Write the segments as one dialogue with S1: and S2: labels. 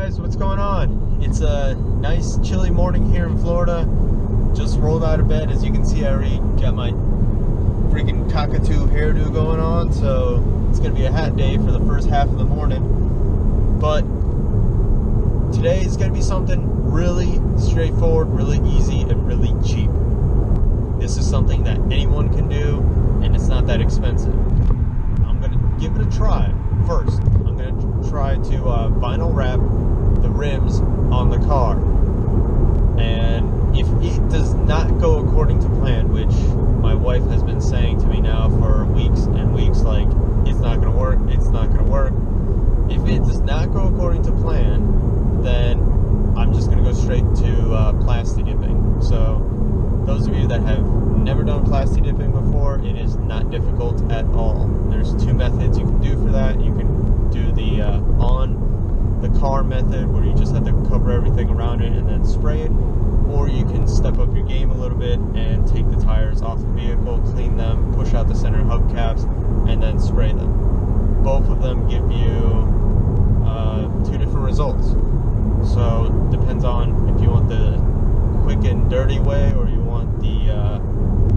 S1: guys, what's going on? It's a nice chilly morning here in Florida. Just rolled out of bed. As you can see, I already got my freaking cockatoo hairdo going on, so it's gonna be a hot day for the first half of the morning. But today is gonna be something really straightforward, really easy, and really cheap. This is something that anyone can do, and it's not that expensive. I'm gonna give it a try first. I'm gonna try to vinyl wrap the rims on the car, and if it does not go according to plan, which my wife has been saying to me now for weeks and weeks, like, it's not gonna work, it's not gonna work. If it does not go according to plan, then I'm just gonna go straight to plasti dipping. So those of you that have never done plasti dipping before, it is not difficult at all. There's two methods you can do for that. You can do the on the car method, where you just have to cover everything around it and then spray it, or you can step up your game a little bit and take the tires off the vehicle, clean them, push out the center hubcaps, and then spray them. Both of them give you two different results. So it depends on if you want the quick and dirty way, or you want the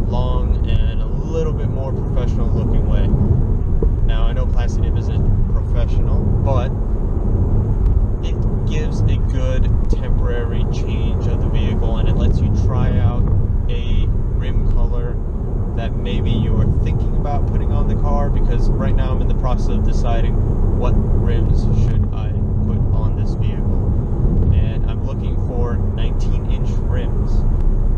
S1: long and a little bit more professional looking way. Now, I know Plasti Dip isn't professional, but it gives a good temporary change of the vehicle, and it lets you try out a rim color that maybe you were thinking about putting on the car, because right now I'm in the process of deciding what rims should I put on this vehicle, and I'm looking for 19-inch rims.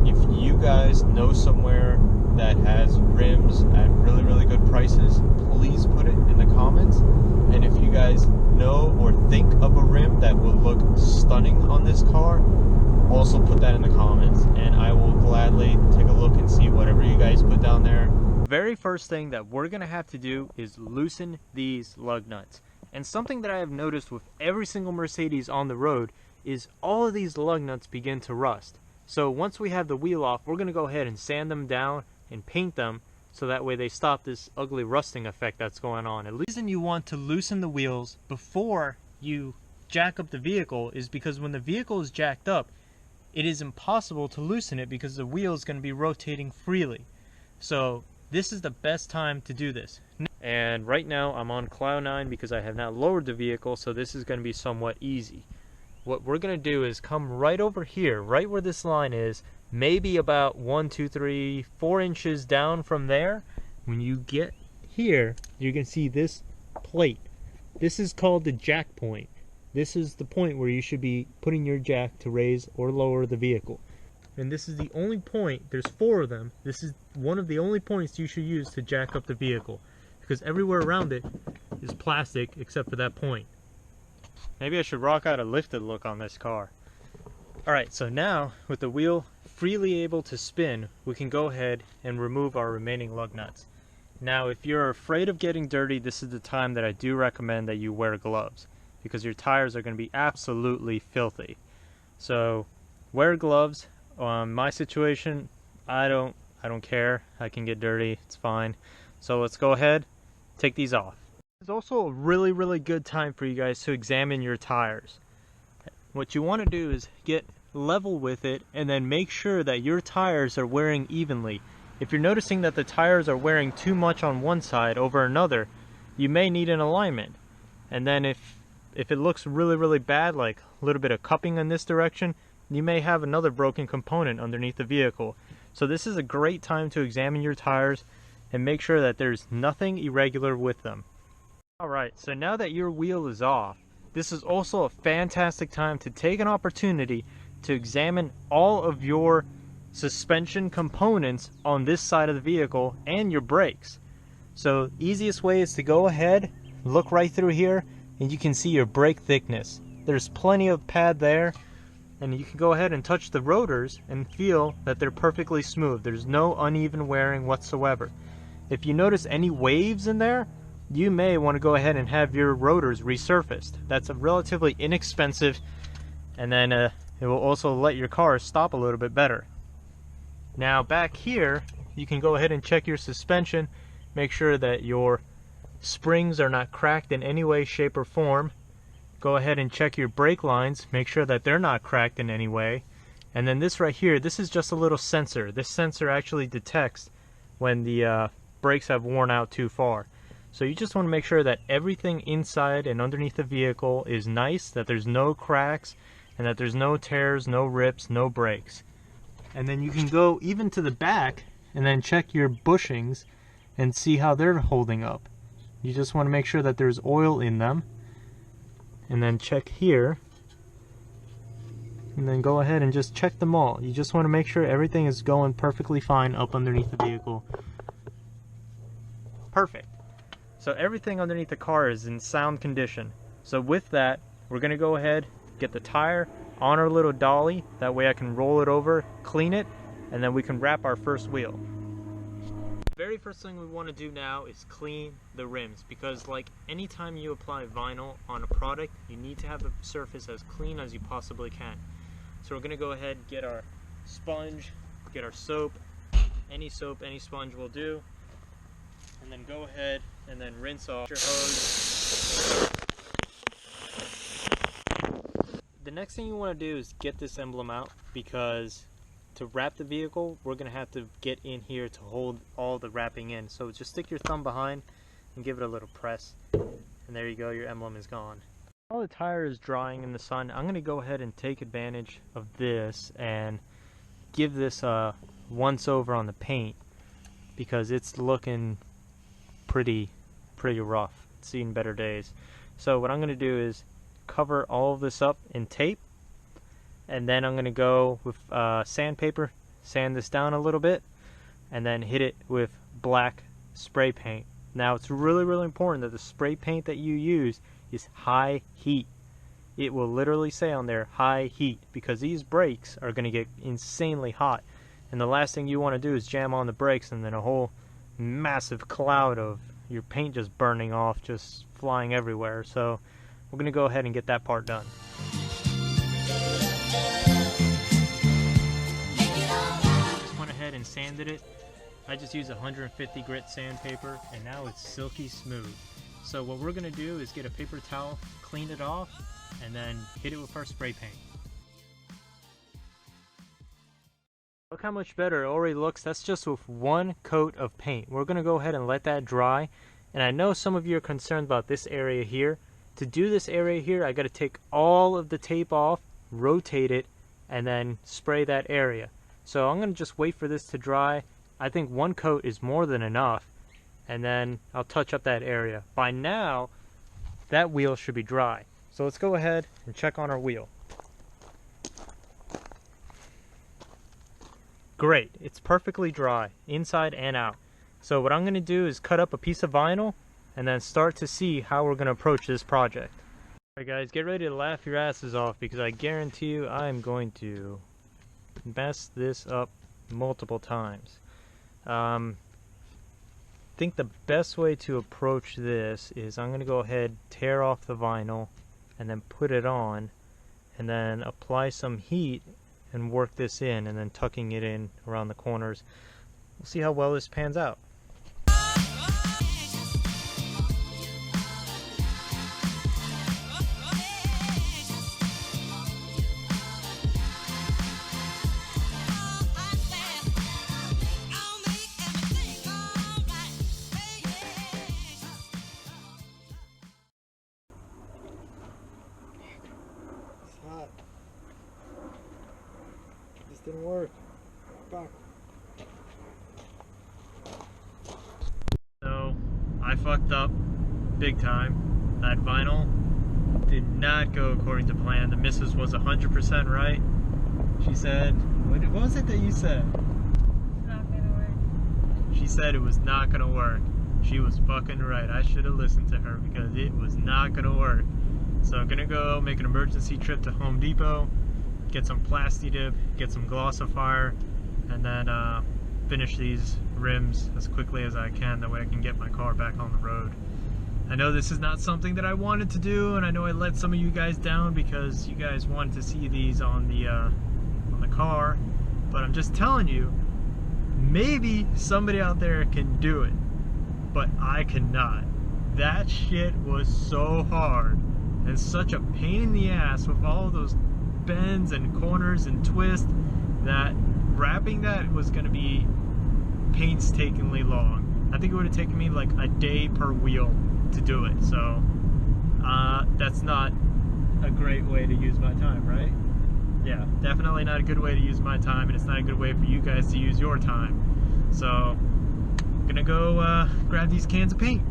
S1: If you guys know somewhere that has rims at really good prices, please put it in the comments. And if you guys know or think of a rim that will look stunning on this car, also put that in the comments, and I will gladly take a look and see whatever you guys put down there. Very first thing that we're gonna have to do is loosen these lug nuts. And something that I have noticed with every single Mercedes on the road is all of these lug nuts begin to rust. So once we have the wheel off, we're gonna go ahead and sand them down and paint them, so that way they stop this ugly rusting effect that's going on. The reason you want to loosen the wheels before you jack up the vehicle is because when the vehicle is jacked up, it is impossible to loosen it because the wheel is going to be rotating freely. So this is the best time to do this. And right now I'm on cloud 9 because I have not lowered the vehicle, so this is going to be somewhat easy. What we're going to do is come right over here, right where this line is, maybe about 1, 2, 3, 4 inches down from there. When you get here, you can see this plate. This is called the jack point. This is the point where you should be putting your jack to raise or lower the vehicle. And this is the only point, there's 4 of them, this is one of the only points you should use to jack up the vehicle, because everywhere around it is plastic except for that point. Maybe I should rock out a lifted look on this car. Alright, so now with the wheel freely able to spin, we can go ahead and remove our remaining lug nuts. Now, if you're afraid of getting dirty, this is the time that I do recommend that you wear gloves, because your tires are going to be absolutely filthy. So wear gloves. My situation, I don't care. I can get dirty, it's fine. So let's go ahead, take these off. It's also a really good time for you guys to examine your tires. What you want to do is get level with it, and then make sure that your tires are wearing evenly. If you're noticing that the tires are wearing too much on one side over another, you may need an alignment. And then if it looks really bad, like a little bit of cupping in this direction, you may have another broken component underneath the vehicle. So this is a great time to examine your tires and make sure that there's nothing irregular with them. Alright, so now that your wheel is off, this is also a fantastic time to take an opportunity to examine all of your suspension components on this side of the vehicle and your brakes. So easiest way is to go ahead, look right through here, and you can see your brake thickness. There's plenty of pad there, and you can go ahead and touch the rotors and feel that they're perfectly smooth. There's no uneven wearing whatsoever. If you notice any waves in there, you may want to go ahead and have your rotors resurfaced. That's a relatively inexpensive, and then it will also let your car stop a little bit better. Now back here, you can go ahead and check your suspension, make sure that your springs are not cracked in any way, shape, or form.
S2: go ahead and check your brake lines, make sure that they're not cracked in any way. And then this right here, this is just a little sensor. This sensor actually detects when the brakes have worn out too far. So you just want to make sure that everything inside and underneath the vehicle is nice, that there's no cracks, and that there's no tears, no rips, no breaks. And then you can go even to the back and then check your bushings and see how they're holding up. You just want to make sure that there's oil in them. And then check here. And then go ahead and just check them all. You just want to make sure everything is going perfectly fine up underneath the vehicle. Perfect. So everything underneath the car is in sound condition. So with that, we're going to go ahead, get the tire on our little dolly. That way I can roll it over, clean it, and then we can wrap our first wheel. The very first thing we want to do now is clean the rims, because like anytime you apply vinyl on a product, you need to have the surface as clean as you possibly can. So we're going to go ahead and get our sponge, get our soap, any sponge will do, and then go ahead and then rinse off your hose. The next thing you want to do is get this emblem out, because to wrap the vehicle, we're going to have to get in here to hold all the wrapping in. So just stick your thumb behind and give it a little press. And there you go, your emblem is gone. While the tire is drying in the sun, I'm going to go ahead and take advantage of this and give this a once over on the paint, because it's looking pretty rough. It's seen better days. So what I'm going to do is cover all of this up in tape, and then I'm going to go with sandpaper, sand this down a little bit, and then hit it with black spray paint. Now it's really important that the spray paint that you use is high heat. It will literally say on there high heat, because these brakes are going to get insanely hot, and the last thing you want to do is jam on the brakes and then a whole massive cloud of your paint just burning off, just flying everywhere. So we're going to go ahead and get that part done. Just went ahead and sanded it. I just used 150 grit sandpaper, and now it's silky smooth. So what we're going to do is get a paper towel, clean it off, and then hit it with our spray paint. Look how much better it already looks. That's just with one coat of paint. We're going to go ahead and let that dry. And I know some of you are concerned about this area here. To do this area here, I got to take all of the tape off, rotate it, and then spray that area. So I'm going to just wait for this to dry. I think one coat is more than enough, and then I'll touch up that area. By now, that wheel should be dry. So let's go ahead and check on our wheel. Great, it's perfectly dry, inside and out. So what I'm going to do is cut up a piece of vinyl and then start to see how we're going to approach this project. Alright guys, get ready to laugh your asses off, because I guarantee you I'm going to mess this up multiple times. I think the best way to approach this is I'm going to go ahead, tear off the vinyl, and then put it on, and then apply some heat and work this in, and then tucking it in around the corners. We'll see how well this pans out.
S1: Hot. This didn't work. Fuck. So I fucked up big time. That vinyl did not go according to plan. The missus was 100% right. She said, what was it that you said?
S3: It's not gonna work.
S1: She said it was not gonna work. She was fucking right. I should have listened to her, because it was not gonna work. So I'm gonna go make an emergency trip to Home Depot, get some Plasti Dip, get some glossifier, and then finish these rims as quickly as I can. That way I can get my car back on the road. I know this is not something that I wanted to do, and I know I let some of you guys down because you guys wanted to see these on the car, but I'm just telling you, maybe somebody out there can do it, but I cannot. That shit was so hard.
S2: and such a pain in the ass with all those bends and corners and twists that wrapping that was going to be painstakingly long. I think it would have taken me like a day per wheel to do it, so that's not a great way to use my time, right? Yeah, definitely not a good way to use my time, and it's not a good way for you guys to use your time. So I'm gonna go grab these cans of paint.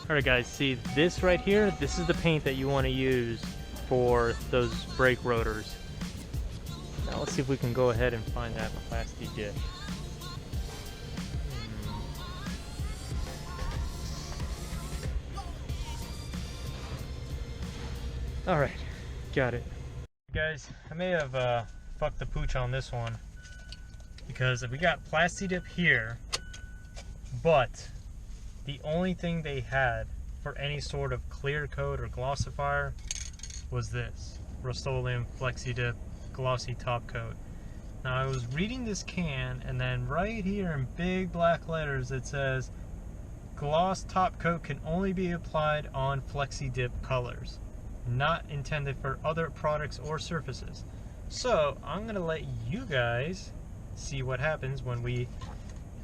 S2: Alright guys, see this right here? This is the paint that you want to use for those brake rotors. Now let's see if we can go ahead and find that Plasti Dip. Alright, got it. Guys, I may have fucked the pooch on this one because we got Plasti Dip here, but the only thing they had for any sort of clear coat or glossifier was this Rust-Oleum Flexi Dip Glossy Top Coat. Now I was reading this can, and then right here in big black letters it says Gloss Top Coat can only be applied on Flexi Dip colors, not intended for other products or surfaces. So I'm gonna let you guys see what happens when we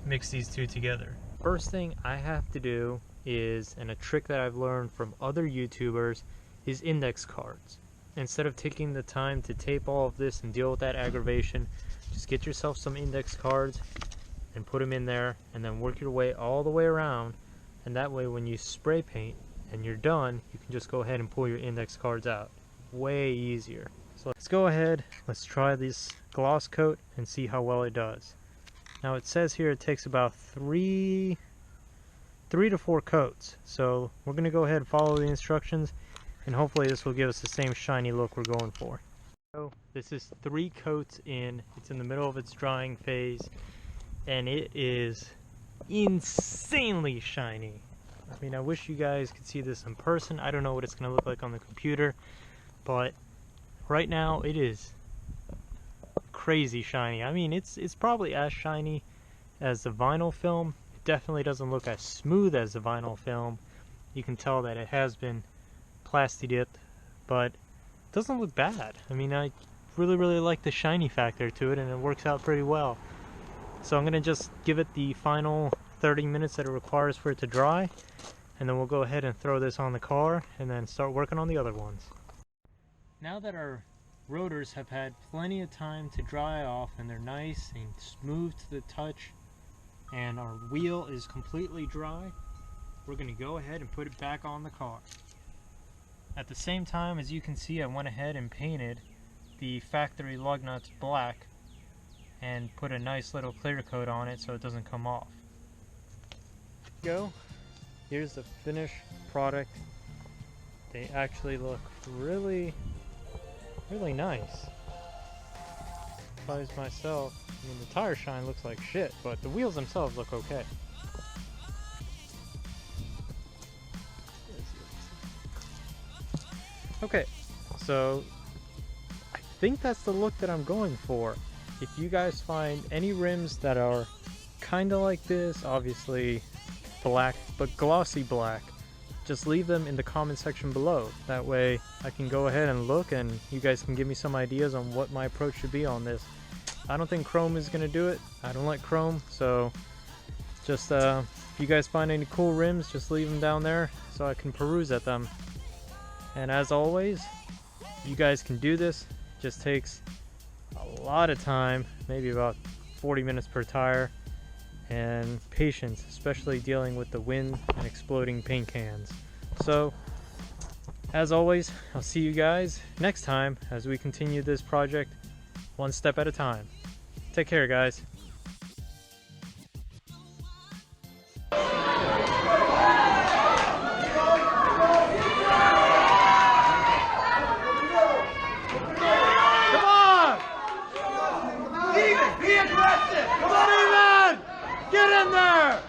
S2: mix these two together. First thing I have to do is, and a trick that I've learned from other YouTubers, is index cards. Instead of taking the time to tape all of this and deal with that aggravation, just get yourself some index cards and put them in there, and then work your way all the way around, and that way when you spray paint and you're done, you can just go ahead and pull your index cards out. Way easier. So let's go ahead, let's try this gloss coat and see how well it does. Now it says here it takes about three to four coats, so we're going to go ahead and follow the instructions, and hopefully this will give us the same shiny look we're going for. So this is 3 coats in, it's in the middle of its drying phase, and it is insanely shiny. I mean, I wish you guys could see this in person. I don't know what it's going to look like on the computer, but right now it is crazy shiny. I mean, it's probably as shiny as the vinyl film. It definitely doesn't look as smooth as the vinyl film. You can tell that it has been Plasti Dipped, but it doesn't look bad. I mean, I really like the shiny factor to it, and it works out pretty well. So I'm gonna just give it the final 30 minutes that it requires for it to dry, and then we'll go ahead and throw this on the car and then start working on the other ones. Now that our rotors have had plenty of time to dry off and they're nice and smooth to the touch, and our wheel is completely dry, we're going to go ahead and put it back on the car. At the same time, as you can see, I went ahead and painted the factory lug nuts black and put a nice little clear coat on it so it doesn't come off. Here's the finished product. They actually look really nice. If I was myself, I mean, the tire shine looks like shit, but the wheels themselves look okay. Okay, so I think that's the look that I'm going for. If you guys find any rims that are kind of like this, obviously black, but glossy black, just leave them in the comment section below. That way I can go ahead and look, and you guys can give me some ideas on what my approach should be on this. I don't think chrome is going to do it. I don't like chrome, so just if you guys find any cool rims, just leave them down there so I can peruse at them. And as always, you guys can do this. It just takes a lot of time, maybe about 40 minutes per tire, and patience, especially dealing with the wind and exploding paint cans. So, as always, I'll see you guys next time as we continue this project one step at a time. Take care, guys.
S4: Be aggressive! Come on, Evan! Get in there!